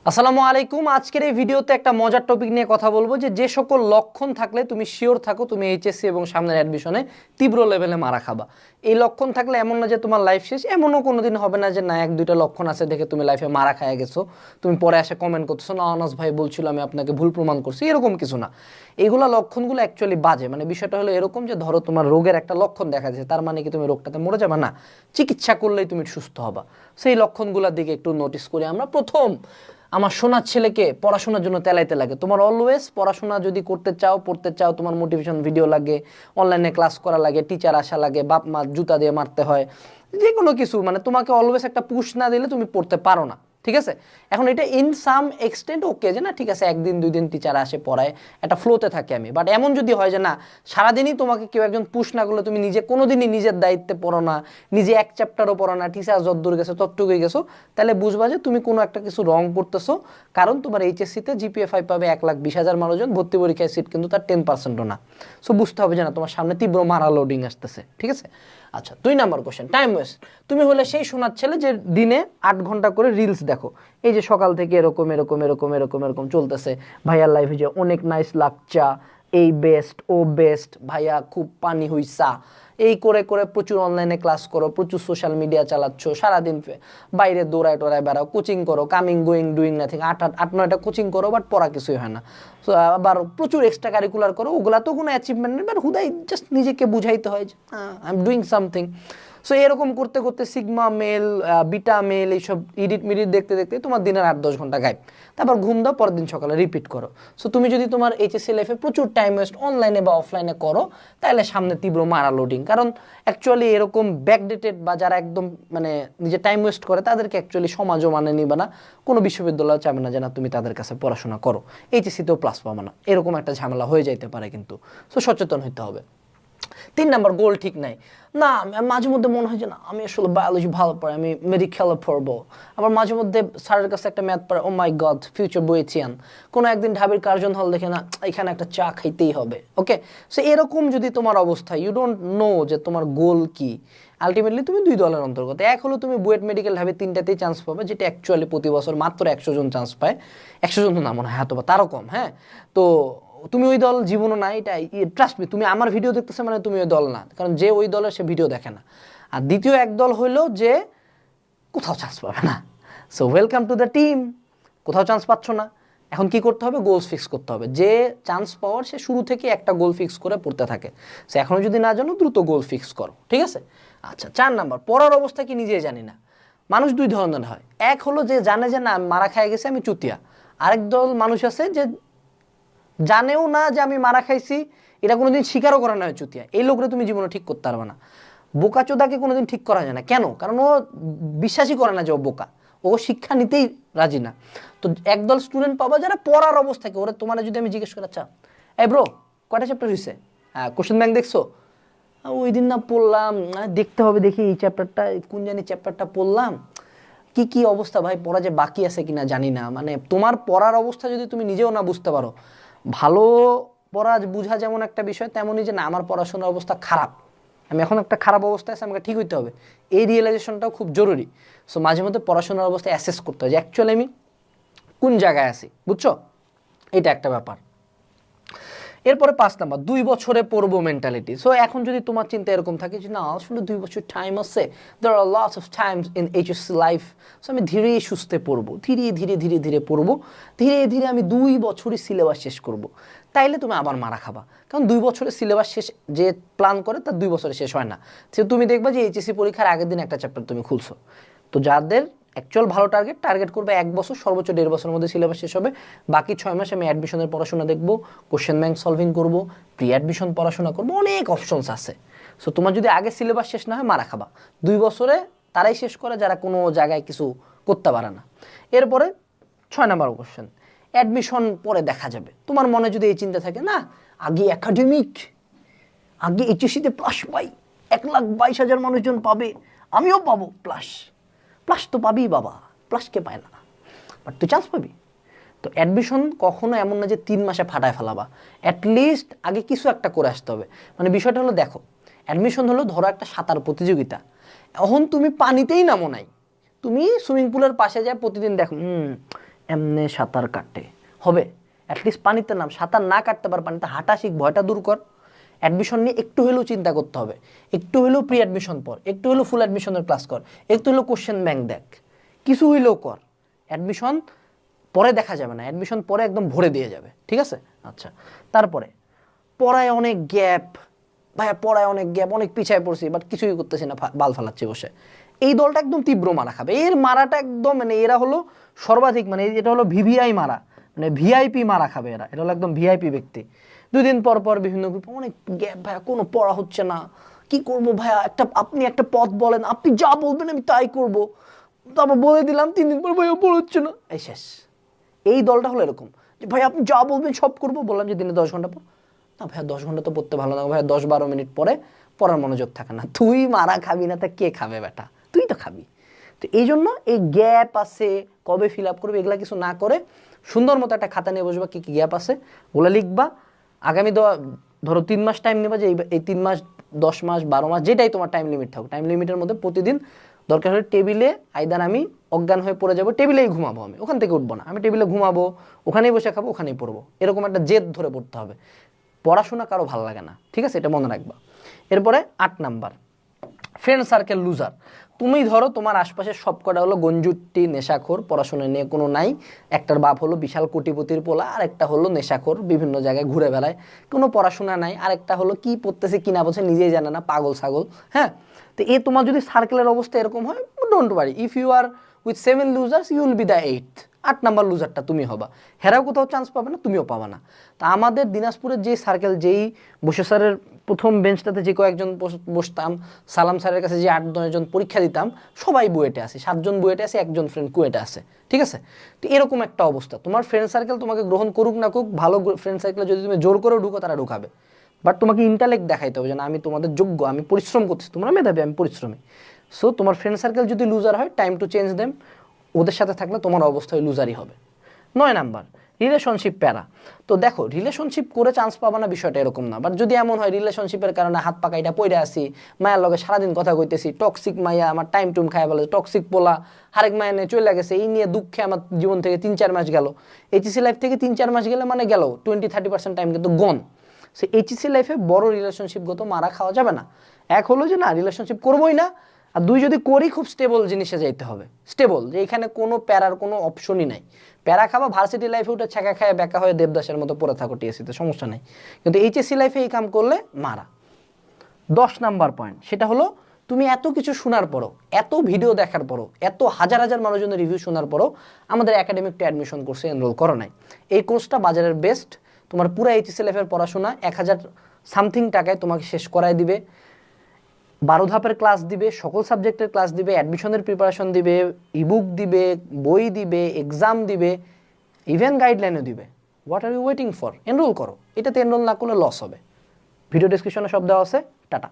আসসালামু আলাইকুম। আজকের এই ভিডিওতে একটা মজার টপিক নিয়ে কথা বলবো যে সকল লক্ষণ থাকলে তুমি শিওর থাকো তুমি এইচএসসি এবং সামনের অ্যাডমিশনে তীব্র লেভেলে মারা খাবা। এই লক্ষণ থাকলে এমন না যে তোমার লাইফ শেষ, এমনও কোনোদিন হবে না যে না এক দুইটা লক্ষণ আছে দেখে তুমি লাইফে মারা খায় গেছো, তুমি পরে এসে কমেন্ট করতেছো না আনাস ভাই বলছিল আমি আপনাকে ভুল প্রমাণ করছি, এরকম কিছু না। এইগুলা লক্ষণগুলো অ্যাকচুয়ালি বাজে। মানে বিষয়টা হলো এরকম যে ধরো তোমার রোগের একটা লক্ষণ দেখা যাচ্ছে, তার মানে কি তুমি রোগটাতে মরে যাবে না, চিকিৎসা করলেই তুমি সুস্থ হবা। সেই লক্ষণগুলোর দিকে একটু নোটিস করি আমরা। প্রথম, আমার সোনার ছেলেকে পড়াশোনার জন্য তেলাইতে লাগে। তোমার অলওয়েজ পড়াশোনা যদি করতে চাও, পড়তে চাও, তোমার মোটিভেশন ভিডিও লাগে, অনলাইনে ক্লাস করা লাগে, টিচার আসা লাগে, বাপ মা জুতা দিয়ে মারতে হয়, যে কোনো কিছু, মানে তোমাকে অলওয়েজ একটা পুশ না দিলে তুমি পড়তে পারো না। ঠিক আছে, এখন এটা ইন সাম এক্সটেন্ট ওকে যে না ঠিক আছে একদিন দুই দিন টিচার আসে পড়ায়, একটা ফ্লোতে থাকি আমি। বাট এমন যদি হয় যে না সারাদিনই তোমাকে কেউ একজন পুশ না করলে তুমি নিজে কোনোদিনই নিজের দায়িত্বে পড়ো না, নিজে এক চ্যাপ্টারও পড়ো না, টিচার যতদূর গেছো ততটুকুই গেছো, তাহলে বুঝবা যে তুমি কোনো একটা কিছু রং করতেছো। কারণ তোমার এইচএসসিতে জিপিএ 5 পাবে 1,20,000 মানুষজন, ভর্তি পরীক্ষায় সিট কিন্তু তার 10%ও না। সো বুঝতে হবে যে না তোমার সামনে তীব্র মারা লোডিং আসতেছে। ঠিক আছে, আচ্ছা 2 নম্বর কোশ্চেন, টাইম ওয়েস্ট। তুমি হলে সেই শোনার ছেলে যে দিনে 8 ঘন্টা করে রিলস দেখো। এই যে সকাল থেকে এরকম এরকম এরকম এরকম এরকম চলতেছে, ভাইয়ার লাইফে যে অনেক নাইস লাগচা, এই বেস্ট ও বেস্ট, ভাইয়া খুব পানি হইসা, এই করে করে প্রচুর অনলাইনে ক্লাস করো, প্রচুর সোশ্যাল মিডিয়া চালাচ্ছ, সারাদিন বাইরে দৌড়ায় টোড়ায় বেড়াও, কোচিং করো, কামিং গোয়িং ডুইং নাথিং, 8-9টা কোচিং করো, বাট পড়া কিছুই হয় না। সো আবার প্রচুর এক্সট্রা কারিকুলার করো, ওগুলা তো কোনো অ্যাচিভমেন্ট নেই, বাট হুদাই জাস্ট নিজেকে বুঝাইতে হয় যে I am doing something. So এরকম করতে করতে সিগমা মেল, বিটা মেল, এইসব ইডিট মিডিট দেখতে দেখতে তোমার দিনের 8-10 ঘন্টা গায়েব। তারপর ঘুম দাও, পরের দিন সকালে রিপিট করো। সো তুমি যদি তোমার এইচএসসি লাইফে প্রচুর টাইম ওয়েস্ট অনলাইনে বা অফলাইনে করো, তাহলে সামনে তীব্র মারা লোডিং। কারণ অ্যাকচুয়ালি এরকম ব্যাকডেটেড বা যারা একদম মানে নিজে টাইম ওয়েস্ট করে তাদেরকে অ্যাকচুয়ালি সমাজও মানে নিবে না, কোনো বিশ্ববিদ্যালয় চাবে না যে না তুমি তাদের কাছে পড়াশোনা করো, এইচএসসিতেও প্লাস পাবে না, এরকম একটা ঝামেলা হয়ে যাইতে পারে কিন্তু। সো সচেতন হতে হবে। 3 নম্বর, গোল ঠিক নাই। না মাঝে মধ্যে মনে হয় যে না আমি আসলে বায়োলজি ভালো পারি, আমি মেডিকেলে পড়বো। আবার মাঝে মধ্যে স্যারের কাছে একটা ম্যাথ পড়ে, ও মাই গড ফিউচার বইয়েছিয়ান। কোনো একদিন ঢাবির কার্জন হল দেখে না এখানে একটা চা খাইতেই হবে। ওকে, সো এরকম যদি তোমার অবস্থা, ইউ ডোন্ট নো যে তোমার গোল কি, আলটিমেটলি তুমি 2 দলের অন্তর্গত। এক হলো তুমি বুয়েট মেডিকেল ঢাবে 3টাতেই চান্স পাবে, যেটা অ্যাকচুয়ালি প্রতি বছর মাত্র 100 জন চান্স পায়। 100 জন তো না মনে হয়, হ্যাঁ, তো তারও কম। হ্যাঁ, তো তুমি ওই দল জীবনও না, এটা ট্রাস্ট মি, তুমি আমার ভিডিও দেখতেছো মানে তুমি ওই দল না, কারণ যে ওই দলের সে ভিডিও দেখে না। আর দ্বিতীয় এক দল হইলো যে কোথাও চান্স পাবে না। So welcome to the team. কোথাও চান্স পাচ্ছ না, এখন কি করতে হবে? গোলস ফিক্স করতে হবে। যে চান্স পাওয়ার সে শুরু থেকে একটা গোল ফিক্স করে পড়তে থাকে। সে এখনো যদি না জানো দ্রুত গোল ফিক্স করো। ঠিক আছে, আচ্ছা 4 নম্বর, পড়ার অবস্থা কি নিজেই জানি না। মানুষ 2 ধরনের হয়। এক হলো যে জানে যে না মারা খাই গেছে আমি চুতিয়া। আরেক দল মানুষ আছে যে জানেও না যে আমি মারা খাইছি, এটা কোনোদিন স্বীকারও করে না চুতিয়া। এই লোকরা তুমি জীবনে ঠিক করতে পারবে না। বোকাচোদাকে কোনোদিন ঠিক করা যায় না। কেন? কারণ ও বিশ্বাসই করে না যে ও বোকা, ও শিক্ষা নিতেই রাজি না। তো একদল স্টুডেন্ট পাবা যারা পড়ার অবস্থাকে, ওরা তোমার যদি আমি জিজ্ঞেস করি আচ্ছা এই ব্রো কয়টা চ্যাপ্টার হয়েছে, হ্যাঁ কোশ্চেন ব্যাংক দেখছো, ওই দিন না পড়লাম, দেখতে হবে, দেখি এই চ্যাপ্টারটা কোন জানি চ্যাপ্টারটা পড়লাম, কি কি অবস্থা ভাই, পড়া যে বাকি আছে কিনা জানি না। মানে তোমার পড়ার অবস্থা যদি তুমি নিজেও না বুঝতে পারো, ভালো পড়া বোঝা যেমন একটা বিষয়, তেমনই যে না আমার পড়াশোনার অবস্থা খারাপ, আমি এখন একটা খারাপ অবস্থায় আছে, আমাকে ঠিক হইতে হবে, এই রিয়েলাইজেশনটাও খুব জরুরি। সো মাঝে মধ্যে পড়াশোনার অবস্থা অ্যাসেস করতে হয় যে অ্যাকচুয়ালি আমি কোন জায়গায় আছি, বুঝছো? এটা একটা ব্যাপার। এরপরে 5 নম্বর, 2 বছরে পড়বো মেন্টালিটি। সো এখন যদি তোমার চিন্তা এরকম থাকে যে না আসলে 2 বছর টাইম আছে, there are lots of times in HSC life, so আমি ধীরে সুস্থে পড়বো, ধীরে ধীরে ধীরে ধীরে পড়বো, ধীরে ধীরে আমি 2 বছরই সিলেবাস শেষ করব। তাইলে তুমি আবার মারা খাবা, কারণ 2 বছরের সিলেবাস শেষ যে প্ল্যান করে তার 2 বছরে শেষ হয় না। সে তুমি দেখবা যে এইচএসসি পরীক্ষার আগের দিন একটা চ্যাপ্টার তুমি খুলছো। তো যাদের অ্যাকচুয়াল ভালো টার্গেট করবে 1 বছর, সর্বোচ্চ 1.5 বছরের মধ্যে সিলেবাস শেষ হবে। বাকি 6 মাস আমি অ্যাডমিশনের পড়াশোনা দেখবো, কোশ্চেন ব্যাংক সলভিং করবো, প্রি অ্যাডমিশন পড়াশোনা করবো, অনেক অপশনস আছে। সো তোমার যদি আগে সিলেবাস শেষ না হয় মারা খাবা। 2 বছরে তারাই শেষ করে যারা কোনো জায়গায় কিছু করতে পারে না। এরপরে 6 নম্বর কোশ্চেন, অ্যাডমিশন পরে দেখা যাবে। তোমার মনে যদি এই চিন্তা থাকে না আগে একাডেমিক, আগে এইচএসসিতে প্লাস পাই, 1,22,000 মানুষজন পাবে, আমিও পাবো প্লাস। প্লাস তো পাবি বাবা, প্লাসকে পায় না, বাট তুই চান্স পাবি। তো অ্যাডমিশন কখনো এমন না যে 3 মাসে ফাটায় ফেলাবা, অ্যাটলিস্ট আগে কিছু একটা করে আসতে হবে। মানে বিষয়টা হলো দেখো, অ্যাডমিশন হলো ধরো একটা সাঁতার প্রতিযোগিতা, এখন তুমি পানিতেই নামো নাই, তুমি সুইমিং পুলের পাশে যায় প্রতিদিন দেখো এমনে সাঁতার কাটে হবে, অ্যাটলিস্ট পানিতে নাম, সাঁতার না কাটতে পার পানিতে হাঁটা শিখ, ভয়টা দূর কর। অ্যাডমিশন নিয়ে একটু হলেও চিন্তা করতে হবে, একটু হলেও প্রি অ্যাডমিশন পর, একটু হলেও ফুল অ্যাডমিশনের ক্লাস কর, একটু হলেও কোশ্চেন ব্যাংক দেখ, কিছু হইলেও কর। অ্যাডমিশন পরে দেখা যাবে না, অ্যাডমিশন পরে একদম ভরে দিয়ে যাবে, ঠিক আছে? আচ্ছা, তারপরে পড়ায় অনেক গ্যাপ, ভাইয়া পড়ায় অনেক গ্যাপ, অনেক পিছায় পড়ছি, বাট কিছুই করতেছি না, বাল ফালাচ্ছি বসে। এই দলটা একদম তীব্র মারা খাবে, এর মারাটা একদম মানে এরা হলো সর্বাধিক, মানে এটা হলো ভিভিআই মারা, মানে ভিআইপি মারা খাবে এরা, এটা হলো একদম ভিআইপি ব্যক্তি। 2 দিন পর পর বিভিন্ন গ্রুপে অনেক গ্যাপ, ভাইয়া কোনো পড়া হচ্ছে না, কি করবো ভাইয়া, আপনি একটা পথ বলেন, আপনি যা বলবেন আমি তাই করবো, তারপর বলে দিলাম 3 দিন পর ভাইয়া পড়া হচ্ছে না, এই শেষ। এই দলটা হলো এরকম যে ভাই আপনি যা বলবেন সব করবো, বললাম যে দিনে 10 ঘন্টা পর, না ভাইয়া 10 ঘন্টা তো পড়তে ভালো না ভাইয়া, 10-12 মিনিট পরে পড়ার মনোযোগ থাকে না। তুই মারা খাবি না তা কে খাবে বেটা, তুই তো খাবি। তো এই জন্য এই গ্যাপ আছে, কবে ফিল আপ করবে এগুলা কিছু না করে সুন্দর মতো একটা খাতা নিয়ে বসবা, কি কি গ্যাপ আছে ওগুলো লিখবা। আগামী ধরো 3 মাস টাইম নেবা, যে এই 3 মাস 10 মাস 12 মাস যেটাই তোমার টাইম লিমিট থাকুক, টাইম লিমিটের মধ্যে প্রতিদিন দরকার হলে টেবিলে আইদার আমি অজ্ঞান হয়ে পড়ে যাবো, টেবিলেই ঘুমাবো, আমি ওখান থেকে উঠবো না, আমি টেবিলে ঘুমাবো, ওখানেই বসে খাবো, ওখানেই পড়বো, এরকম একটা জেদ ধরে পড়তে হবে। পড়াশোনা কারো ভালো লাগে না, ঠিক আছে, এটা মনে রাখবা। এরপরে 8 নাম্বার, ফ্রেন্ড সার্কেল লুজার। তুমি ধরো তোমার আশপাশে সবকটা হলো গঞ্জুটি, নেশাখোর, পড়াশোনা নিয়ে কোনো নাই। একটার বাপ হলো বিশাল কোটিপতির পোলা, আর একটা হলো নেশাখোর, বিভিন্ন জায়গায় ঘুরে বেড়ায়, কোনো পড়াশোনা নাই। আর একটা হলো কি পড়তেছে কি না বলছে নিজেই জানে না, পাগল ছাগল। হ্যাঁ, তো তোমার যদি সার্কেলের অবস্থা এরকম হয়, don't worry, if you are with 7 losers you will be the 8th। 8 number লুজারটা তুমি হবা, হেরাও কোথাও চান্স পাবে না, তুমিও পাবা না। তা আমাদের দিনাজপুরের যে সার্কেল, যেই বসে স্যারের প্রথম বেঞ্চটাতে যে কয়েকজন বসতাম, সালাম স্যারের কাছে যে 8-9 জন পরীক্ষা দিতাম, সবাই বুয়েটে আছে, 7 জন বুয়েটে আছে, 1 জন ফ্রেন্ড কুয়েটে আছে, ঠিক আছে? তো এরকম একটা অবস্থা, তোমার ফ্রেন্ড সার্কেল তোমাকে গ্রহণ করুক না করুক, ভালো ফ্রেন্ড সার্কেলে যদি তুমি জোর করেও ঢুকো তারা ঢুকাবে, বাট তোমাকে ইন্টালেক্ট দেখাইতে হবে যে না আমি তোমাদের যোগ্য, আমি পরিশ্রম করছি, তোমরা মেধাবী, আমি পরিশ্রমী। সো তোমার ফ্রেন্ড সার্কেল যদি লুজার হয়, টাইম টু চেঞ্জ দেম, ওদের সাথে থাকলে তোমার অবস্থায় লুজারই হবে। 9 নাম্বার, রিলেশনশিপ প্যারা। তো দেখো, রিলেশনশিপ করে চান্স পাবা না বিষয়টা এরকম না, বাট যদি এমন হয় রিলেশনশিপের কারণে হাত পাকাইটা পড়ে আসি, মায়ের লগে সারাদিন কথা কইতেছি, টক্সিক মাইয়া আমার টাইম টুম খায় বলে, টক্সিক পোলা আরেক মায়া নিয়ে চলে গেছে, এই নিয়ে দুঃখে আমার জীবন থেকে 3-4 মাস গেল। এইচএসসি লাইফ থেকে 3-4 মাস গেলে মানে গেল 20-30% টাইম কিন্তু গন। সে এইচএসসি লাইফে বড় রিলেশনশিপগত মারা খাওয়া যাবে না। এক হলো যে না রিলেশনশিপ করবোই না, আর 2 যদি করি খুব স্টেবল জিনিসে যাইতে হবে, স্টেবল, যে এখানে কোনো প্যারার কোনো অপশনই নাই। প্যারা খাবা ভার্সিটি লাইফে উঠে ছ্যাঁকা খায় বেকা হয়ে দেবদাসের মতো পড়ে থাকো টিএসসিতে, সমস্যা নেই, কিন্তু এইচএসসি লাইফে এই কাম করলে মারা। 10 নাম্বার পয়েন্ট, সেটা হলো তুমি এত কিছু শোনার পরও, এত ভিডিও দেখার পরও, এত হাজার হাজার মানুষজনের রিভিউ শোনার পরও আমাদের একাডেমিকটা অ্যাডমিশন কোর্সে এনরোল করো নাই। এই কোর্সটা বাজারের বেস্ট, তোমার পুরো এইচএসসি লাইফের পড়াশোনা 1000 সামথিং টাকায় তোমাকে শেষ করায় দিবে। 12 ধাপের ক্লাস দিবে, সকল সাবজেক্টের ক্লাস দিবে, অ্যাডমিশনের প্রিপারেশন দিবে, ইবুক দিবে, বই দিবে, এক্সাম দিবে, ইভেন গাইডলাইনও দিবে। What are you waiting for? Enrol করো, এটাতে এনরোল না করলে লস হবে। ভিডিও ডেসক্রিপশনে সব দেওয়া আছে। টাটা।